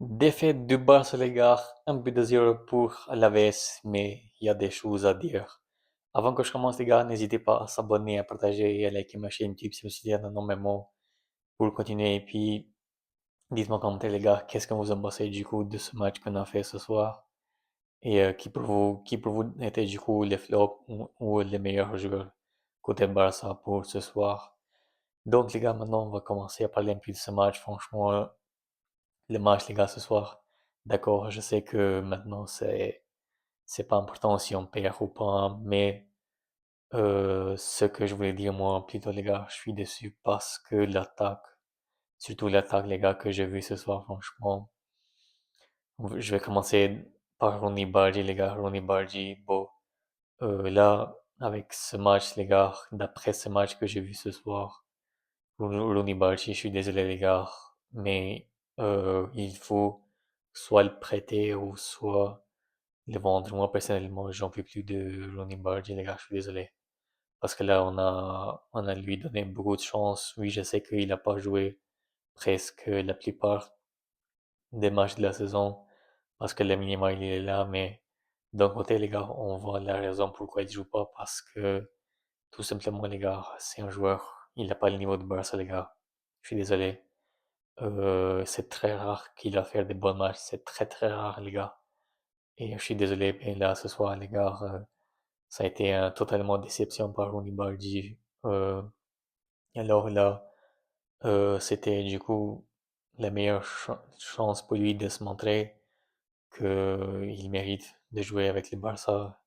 Défaite du Barça, les gars, un but de zéro pour l'Aves, mais il y a des choses à dire. Avant que je commence, les gars, n'hésitez pas à s'abonner, à partager et à liker ma chaîne YouTube si vous souhaitez un énormément pour continuer. Et puis, dites-moi en commentaire, les gars, qu'est-ce que vous en pensez du coup de ce match qu'on a fait ce soir? Et qui pour vous était du coup les flops ou les meilleurs joueurs côté Barça pour ce soir? Donc, les gars, maintenant, on va commencer à parler un peu de ce match. Franchement, le match, les gars, ce soir. D'accord, je sais que maintenant c'est pas important si on perd ou pas, mais ce que je voulais dire moi plutôt les gars, je suis déçu parce que l'attaque, surtout l'attaque les gars que j'ai vu ce soir, franchement, je vais commencer par Ronny Bardi les gars, Ronny Bardi, bon, là avec ce match les gars, d'après ce match que j'ai vu ce soir, Ronny Bardi, je suis désolé les gars, mais il faut soit le prêter ou soit le vendre. Moi, personnellement, j'en peux plus de Ronnie Bardi, les gars, je suis désolé. Parce que là, on a lui donné beaucoup de chance. Oui, je sais qu'il n'a pas joué presque la plupart des matchs de la saison parce que le minimum, il est là. Mais d'un côté, les gars, on voit la raison pourquoi il joue pas parce que tout simplement, les gars, c'est un joueur. Il n'a pas le niveau de Barça, les gars. Je suis désolé. C'est très rare qu'il a fait des bons matchs. C'est très, très rare, les gars. Et je suis désolé, mais là, ce soir, les gars, ça a été totalement déception par Ronny Bardi. Euh, alors là, c'était du coup la meilleure chance pour lui de se montrer qu'il mérite de jouer avec le Barça.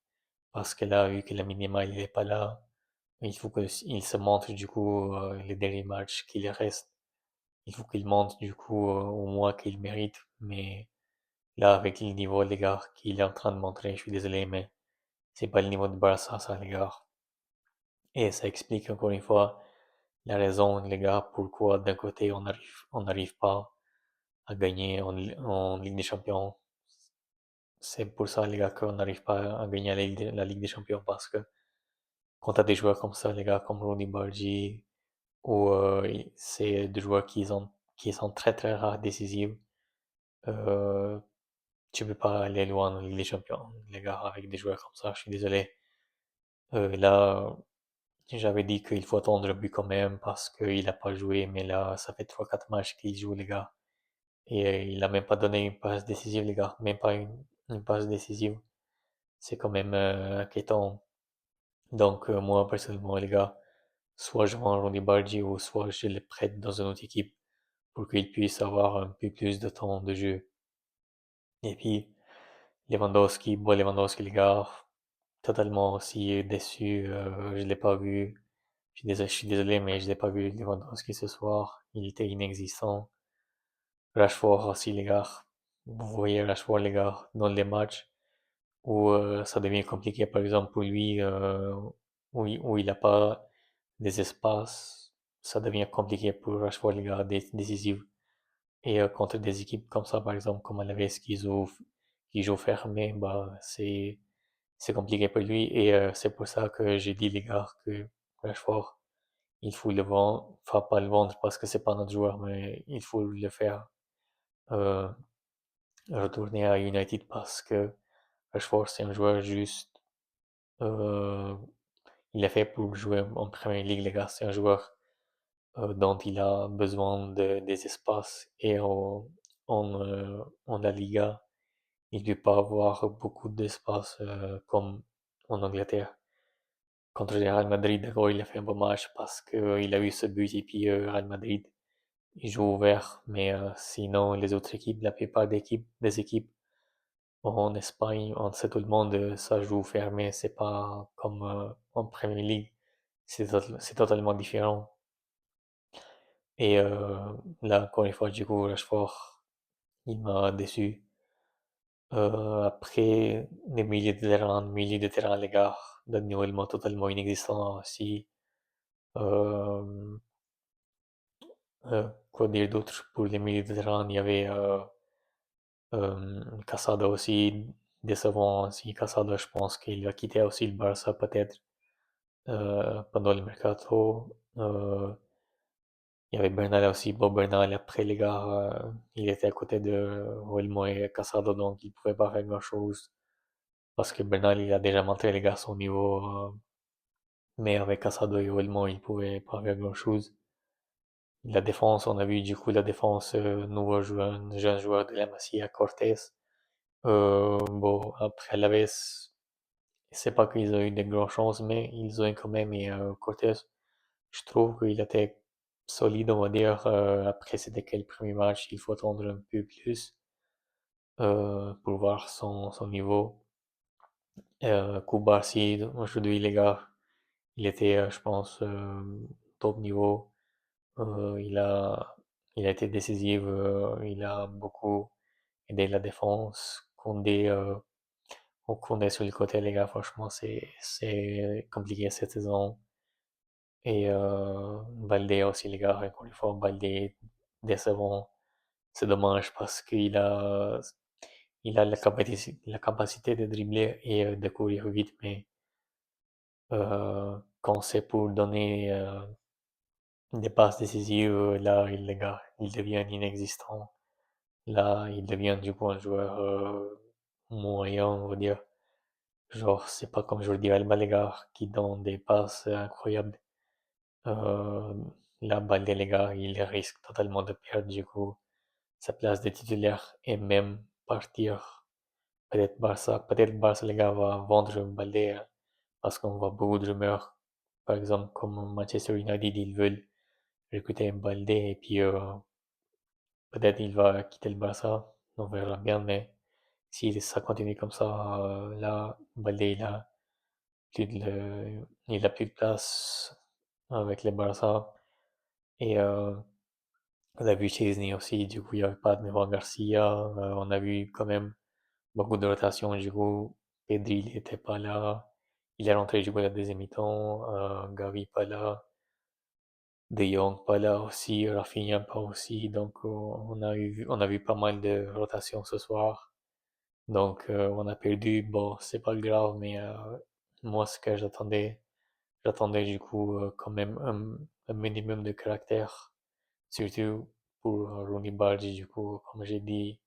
Parce que là, vu que la minima, il n'est pas là, il faut qu'il se montre du coup les derniers matchs qu'il reste. Il faut qu'il montre du coup au moins qu'il mérite. Mais là, avec le niveau, les gars, qu'il est en train de montrer, je suis désolé, mais c'est pas le niveau de Barça, ça, les gars. Et ça explique encore une fois la raison, les gars, pourquoi d'un côté on n'arrive pas à gagner en Ligue des Champions. C'est pour ça, les gars, qu'on n'arrive pas à gagner la Ligue des Champions parce que quand t'as des joueurs comme ça, les gars, comme Ronny Bargi, ou c'est des joueurs qui sont très très rares décisifs, euh, tu peux pas aller loin en Ligue des Champions, les gars, avec des joueurs comme ça. Je suis désolé. Là, j'avais dit qu'il faut attendre le but quand même parce qu'il n'a pas joué, mais là, ça fait 3 4 matchs qu'il joue, les gars. Et il n'a même pas donné une passe décisive, les gars. Même pas une passe décisive. C'est quand même inquiétant. Donc, moi, personnellement, les gars, soit je vends Ronny Bardi ou soit je le prête dans une autre équipe pour qu'il puisse avoir un peu plus de temps de jeu. Et puis, Lewandowski, bon, Lewandowski, les gars, totalement aussi déçu. Je l'ai pas vu. Je suis désolé, mais je l'ai pas vu Lewandowski ce soir. Il était inexistant. Rashford aussi, les gars. Vous voyez Rashford, les gars, dans les matchs où ça devient compliqué, par exemple, pour lui, où il n'a pas des espaces, ça devient compliqué pour Rashford, les gars, décisif. Et contre des équipes comme ça, par exemple, comme Alaves qui joue fermé, bah, c'est compliqué pour lui. Et c'est pour ça que j'ai dit, les gars, que Rashford, il faut le vendre, enfin pas le vendre parce que c'est pas notre joueur, mais il faut le faire euh, retourner à United parce que Rashford c'est un joueur juste, euh, il est fait pour jouer en Premier League les gars, c'est un joueur dont il a besoin des espaces et en la Liga, il ne peut pas avoir beaucoup d'espace comme en Angleterre. Contre le Real Madrid, d'accord, il a fait un bon match parce qu'il a eu ce but et puis Real Madrid il joue ouvert, mais sinon les autres équipes, la plupart des équipes en Espagne, on sait tout le monde, ça joue fermé, c'est pas comme en Premier League, c'est totalement différent. Et là, encore une fois, du coup, Rashford, il m'a déçu. Après, milieux de terrain, les gars, d'un niveau totalement inexistant aussi. Euh, quoi dire d'autre pour les milieux de terrain, il y avait Casado aussi, décevant aussi. Casado, je pense qu'il va quitter aussi le Barça peut-être pendant le mercato. Il y avait Bernal aussi. Bon, Bernal, après, les gars, il était à côté de Olmo et Casado, donc il pouvait pas faire grand-chose. Parce que Bernal, il a déjà montré, les gars, son niveau. Mais avec Casado et Olmo, il pouvait pas faire grand-chose. La défense, on a vu du coup la défense, nouveau joueur, un jeune joueur de la Masia, Cortés. Bon, après Alaves, c'est pas qu'ils ont eu de grandes chances, mais ils ont eu quand même. Et Cortés, je trouve qu'il était solide, on va dire. Après, c'était quel premier match, il faut attendre un peu plus pour voir son niveau. Koubarsi, aujourd'hui, les gars, il était, je pense, top niveau. Il il a été décisif, il a beaucoup aidé la défense. Koundé sur le côté, les gars, franchement, c'est compliqué cette saison. Et Baldé aussi, les gars, encore une fois, Baldé décevant. C'est dommage parce il a la capacité de dribbler et de courir vite, mais quand c'est pour donner des passes décisives, là, les gars, il devient inexistant. Là, il devient du coup un joueur moyen, on va dire. Genre, c'est pas comme Jordi Alba, les gars, qui donne des passes incroyables. Euh, Là, Baldé, les gars, il risque totalement de perdre du coup sa place de titulaire et même partir. Peut-être Barça, les gars, va vendre Baldé parce qu'on voit beaucoup de rumeurs. Par exemple, comme Manchester United, ils veulent recruter Baldé et puis peut-être il va quitter le Barça. On verra bien, mais si ça continue comme ça, là, Baldé, il a plus de place avec le Barça. Et on a vu Chesney aussi, du coup, il n'y avait pas de Neymar Garcia. On a vu quand même beaucoup de rotation, du coup, Pedri, il n'était pas là. Il est rentré, du coup, la deuxième mi-temps. Gavi, pas là. De Jong, pas là aussi. Rafinha, pas aussi. Donc, on a vu pas mal de rotation ce soir. Donc, on a perdu. Bon, c'est pas grave, mais moi, ce que j'attendais du coup quand même un minimum de caractère, surtout pour Rooney Bardi, du coup, comme j'ai dit,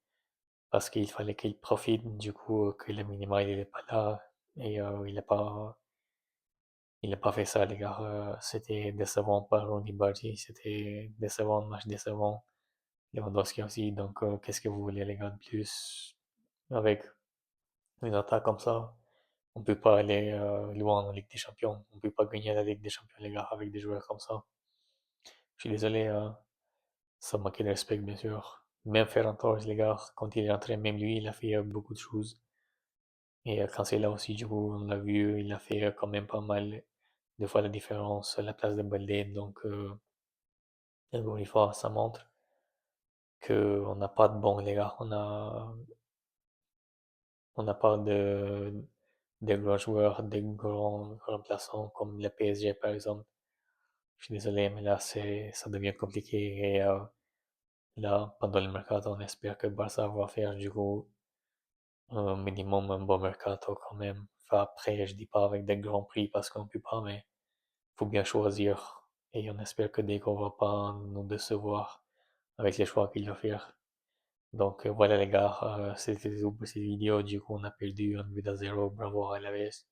parce qu'il fallait qu'il profite, du coup, que le minimal il est pas là, et il a pas fait ça, les gars. C'était décevant par Rooney Bardi, c'était décevant, match décevant. Lewandowski aussi, donc qu'est-ce que vous voulez, les gars, de plus avec une attaque comme ça? On peut pas aller loin en Ligue des Champions. On peut pas gagner la Ligue des Champions, les gars, avec des joueurs comme ça. Je suis désolé, ça manquait de respect, bien sûr. Même Ferran Torres, les gars, quand il est entré, même lui, il a fait beaucoup de choses. Et quand c'est là aussi, du coup, on l'a vu, il a fait quand même pas mal de fois la différence à la place de Baldé. Donc, encore une fois, ça montre qu'on n'a pas de bon, les gars. On n'a pas de grands joueurs, de grands remplaçants comme le PSG, par exemple. Je suis désolé, mais là, ça devient compliqué. Et là, pendant le mercato, on espère que Barça va faire du coup un minimum un bon mercato quand même. Enfin, après, je dis pas avec des grands prix parce qu'on peut pas, mais faut bien choisir. Et on espère que Deco va pas nous décevoir avec les choix qu'il va faire. Donc voilà les gars, c'était tout pour cette vidéo. Du coup, on a perdu un but à zéro. Bravo à la veste.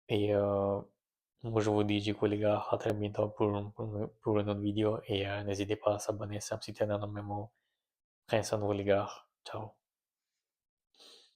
Et moi, je vous dis du coup les gars, à très bientôt pour une autre vidéo. Et n'hésitez pas à s'abonner, ça me soutient énormément. Prenez soin de vous les gars. Ciao.